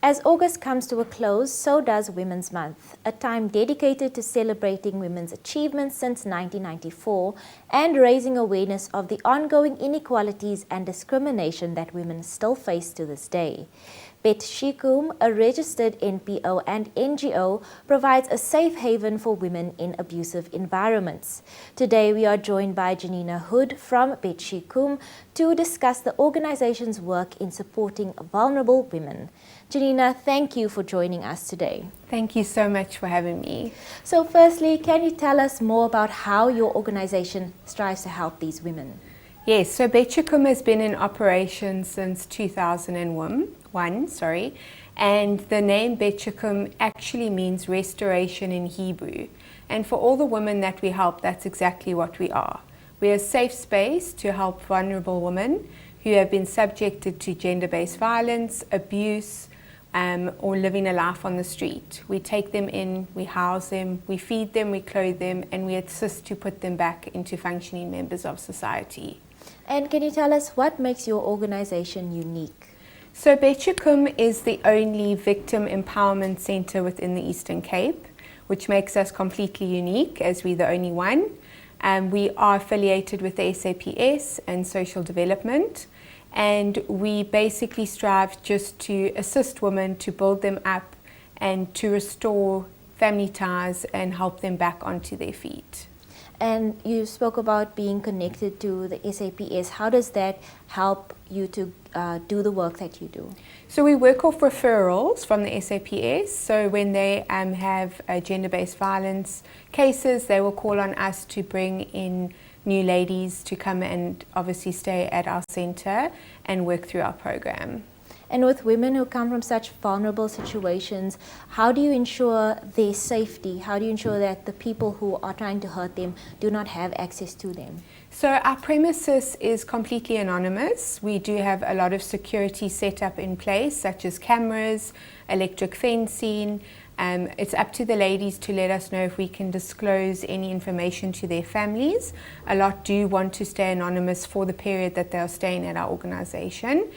As August comes to a close, so does Women's Month, a time dedicated to celebrating women's achievements since 1994 and raising awareness of the ongoing inequalities and discrimination that women still face to this day. Sheekoom, a registered NPO and NGO, provides a safe haven for women in abusive environments. Today we are joined by Janina Hood from Sheekoom to discuss the organization's work in supporting vulnerable women. Janina, thank you for joining us today. Thank you so much for having me. So firstly, can you tell us more about how your organization strives to help these women? Yes, so Sheekoom has been in operation since 2001, and the name Sheekoom actually means restoration in Hebrew. And for all the women that we help, that's exactly what we are. We're a safe space to help vulnerable women who have been subjected to gender-based violence, abuse, or living a life on the street. We take them in, we house them, we feed them, we clothe them, and we assist to put them back into functioning members of society. And can you tell us what makes your organization unique? So Sheekoom is the only victim empowerment center within the Eastern Cape, which makes us completely unique as we're the only one. We are affiliated with the SAPS and social development, and we basically strive just to assist women to build them up and to restore family ties and help them back onto their feet. And you spoke about being connected to the SAPS. How does that help you to do the work that you do? So we work off referrals from the SAPS. So when they have gender-based violence cases, they will call on us to bring in new ladies to come and obviously stay at our center and work through our program. And with women who come from such vulnerable situations, how do you ensure their safety? How do you ensure that the people who are trying to hurt them do not have access to them? So our premises is completely anonymous. We do have a lot of security set up in place, such as cameras, electric fencing. It's up to the ladies to let us know if we can disclose any information to their families. A lot do want to stay anonymous for the period that they are staying at our organization.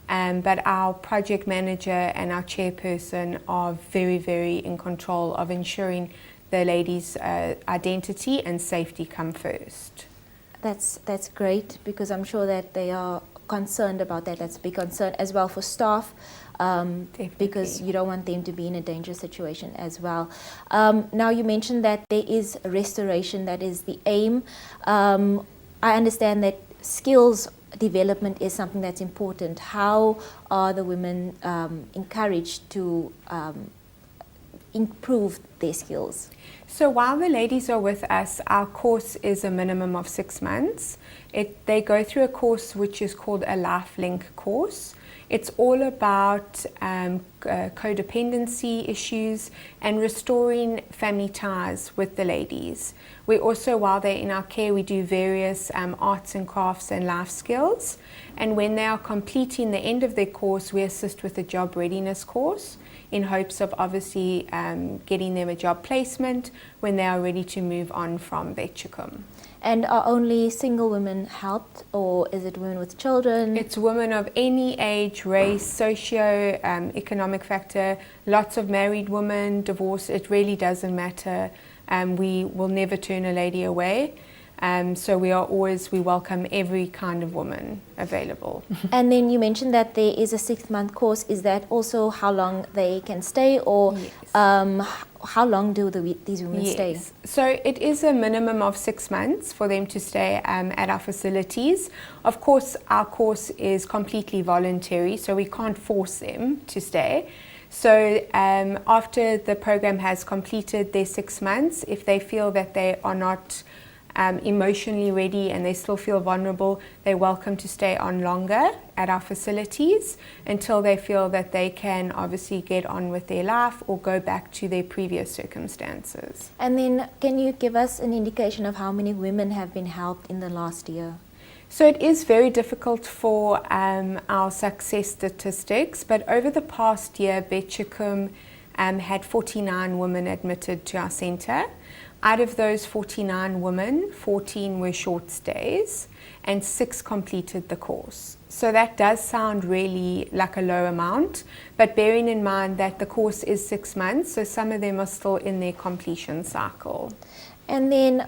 But our project manager and our chairperson are very, very in control of ensuring the ladies' identity and safety come first. That's great, because I'm sure that they are concerned about that. That's a big concern as well for staff, because you don't want them to be in a dangerous situation as well. Now you mentioned that there is restoration, that is the aim. I understand that skills development is something that's important. How are the women encouraged to improve their skills? So while the ladies are with us, our course is a minimum of 6 months. They go through a course which is called a Life Link course. It's all about codependency issues and restoring family ties with the ladies. We also, while they're in our care, we do various arts and crafts and life skills. And when they are completing the end of their course, we assist with a job readiness course in hopes of obviously getting them a job placement when they are ready to move on from Sheekoom. And are only single women helped, or is it women with children? It's women of any age, race, socio-economic factor, lots of married women, divorced, it really doesn't matter. We will never turn a lady away. So we welcome every kind of woman available. And then you mentioned that there is a 6-month course. Is that also how long they can stay, or yes. How long do these women stay? So it is a minimum of 6 months for them to stay at our facilities. Of course, our course is completely voluntary, so we can't force them to stay. So after the program has completed their 6 months, if they feel that they are not emotionally ready and they still feel vulnerable, they're welcome to stay on longer at our facilities until they feel that they can obviously get on with their life or go back to their previous circumstances. And then can you give us an indication of how many women have been helped in the last year? So it is very difficult for our success statistics, but over the past year, Sheekoom had 49 women admitted to our centre. Out of those 49 women, 14 were short stays and 6 completed the course. So that does sound really like a low amount, but bearing in mind that the course is 6 months, so some of them are still in their completion cycle. And then,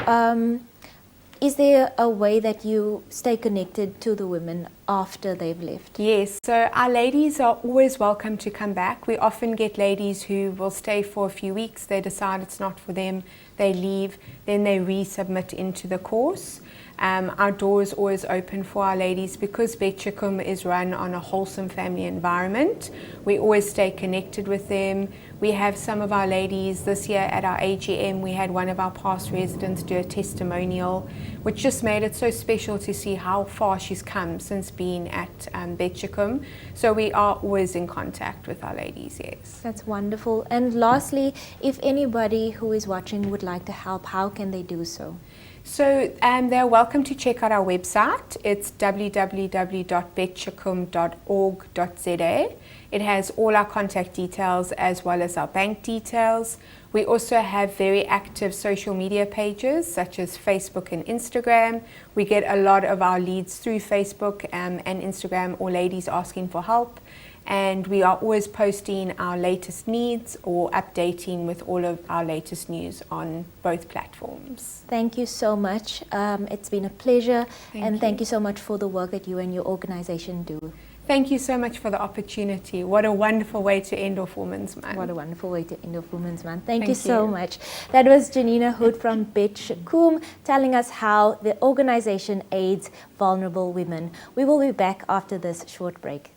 is there a way that you stay connected to the women after they've left? Yes, so our ladies are always welcome to come back. We often get ladies who will stay for a few weeks, they decide it's not for them, they leave, then they resubmit into the course. Our door is always open for our ladies because Bet Sheekoom is run on a wholesome family environment. We always stay connected with them. We have some of our ladies this year at our AGM. We had one of our past residents do a testimonial, which just made it so special to see how far she's come since being at Bet Sheekoom. So we are always in contact with our ladies, yes. That's wonderful. And lastly, if anybody who is watching would like to help, how can they do so? So they're welcome to check out our website. It's www.betsheekoom.org.za. It has all our contact details as well as our bank details. We also have very active social media pages such as Facebook and Instagram. We get a lot of our leads through Facebook and Instagram, or ladies asking for help. And we are always posting our latest needs or updating with all of our latest news on both platforms. Thank you so much. It's been a pleasure. Thank you so much for the work that you and your organization do. Thank you so much for the opportunity. What a wonderful way to end off Women's Month. What a wonderful way to end off Women's Month. Thank you so much. That was Janina Hood from Bet Sheekoom telling us how the organization aids vulnerable women. We will be back after this short break.